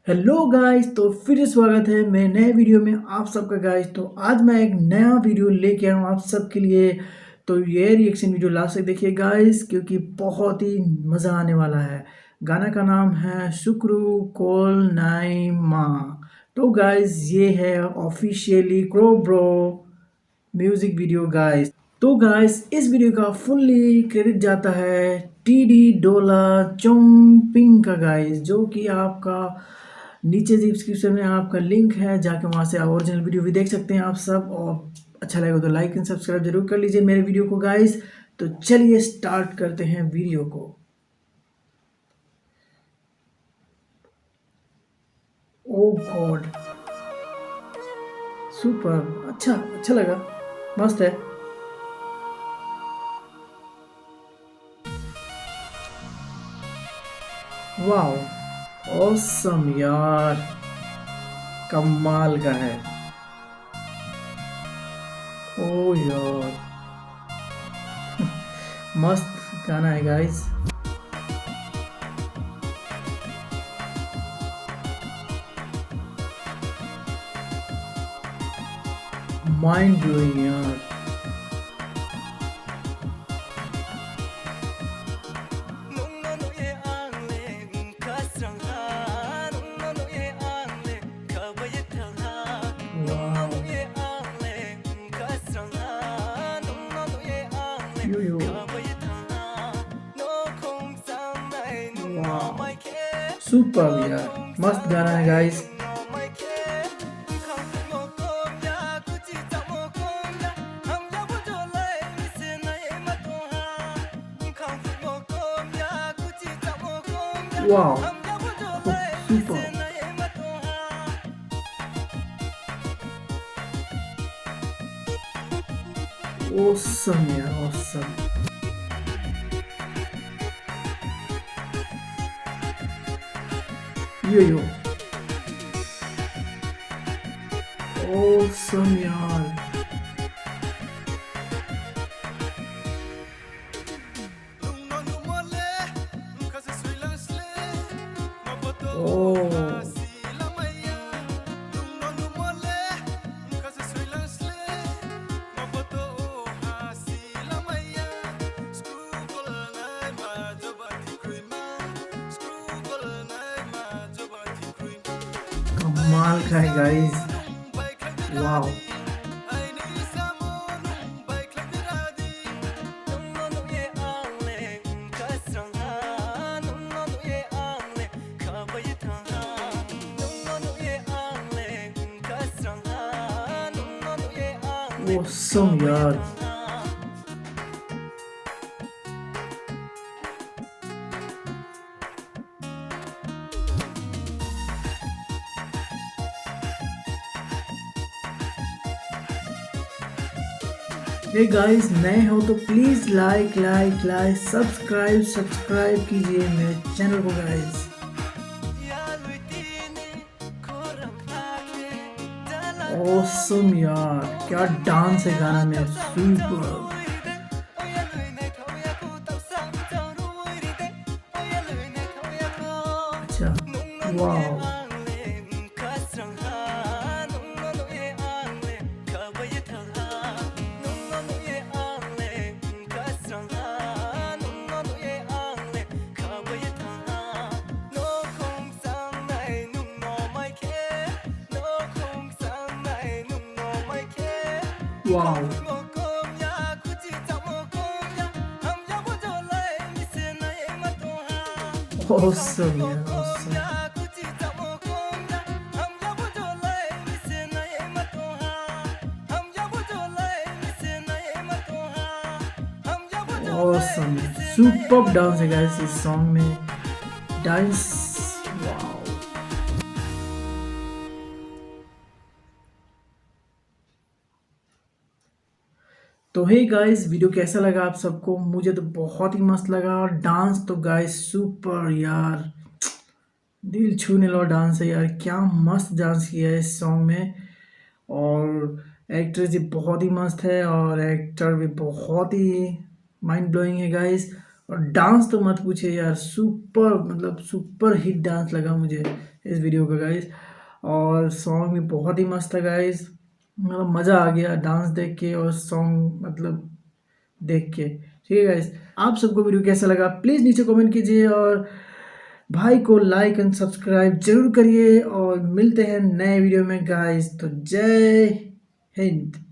Hello guys, तो फिर से स्वागत है मेरे नए वीडियो में आप सबका गाइस। तो आज मैं एक नया वीडियो लेके आया हूँ आप सबके लिए। तो ये रिएक्शन वीडियो लास्ट तक देखिए गाइस, क्योंकि बहुत ही मज़ा आने वाला है। गाना का नाम है शुक्रू कोल नाइमा। तो गाइस ये है officially crow bro music video guys. तो गाइस इस वीडियो का फुल्ली क्रेडिट जाता है टीडी डोला चोंगपिंग का गाइस, जो कि आपका नीचे डिस्क्रिप्शन में आपका लिंक है, जाके वहाँ से आप ओरिजिनल वीडियो भी देख सकते हैं आप सब। और अच्छा लगे तो लाइक एंड सब्सक्राइब जरूर कर लीजिए मेरे वीडियो को गाइस। तो चलिए स्टार्ट करते हैं वीडियो को। ओ गॉड, सुपर, अच्छा अच्छा लगा, मस्त है। वाह, ऑसम यार, कमाल का है। ओ यार, मस्त गाना है गाइस। माइंड ब्लोइंग यार। वाह, यो यो, वाह, सुपर यार, मस्त गाना है गाइस। वाह, सुपर, ऑसम यार, ऑसम। यो यो, ऑसम यार। ओ, कमाल का है गाइस। वाह, ऑसम यार। ये गाइस नए हो तो please like like like subscribe कीजिए मेरे चैनल को गाइस। ऑसम यार, क्या डांस है गाना में, सुपर। अच्छा, वाह, वाह, ऑसम यार, ऑसम। ऑसम, सुपर डांस है गाइस इस सॉन्ग में। Dance, wow. तो हे गाइस, वीडियो कैसा लगा आप सबको? मुझे तो बहुत ही मस्त लगा। और डांस तो गाइस सुपर यार, दिल छूने वाला डांस है यार, क्या मस्त डांस किया है इस सॉन्ग में। और एक्ट्रेस भी बहुत ही मस्त है और एक्टर भी बहुत ही माइंड ब्लोइंग है गाइस। और डांस तो मत पूछे यार, सुपर मतलब सुपर हिट डांस लगा मुझे इस वीडियो का गाइस। और सॉन्ग भी बहुत ही मस्त था गाइस, मतलब मज़ा आ गया डांस देख के और सॉन्ग मतलब देख के। ठीक है गाइस, आप सबको वीडियो कैसा लगा प्लीज़ नीचे कमेंट कीजिए और भाई को लाइक एंड सब्सक्राइब जरूर करिए और मिलते हैं नए वीडियो में गाइस। तो जय हिंद।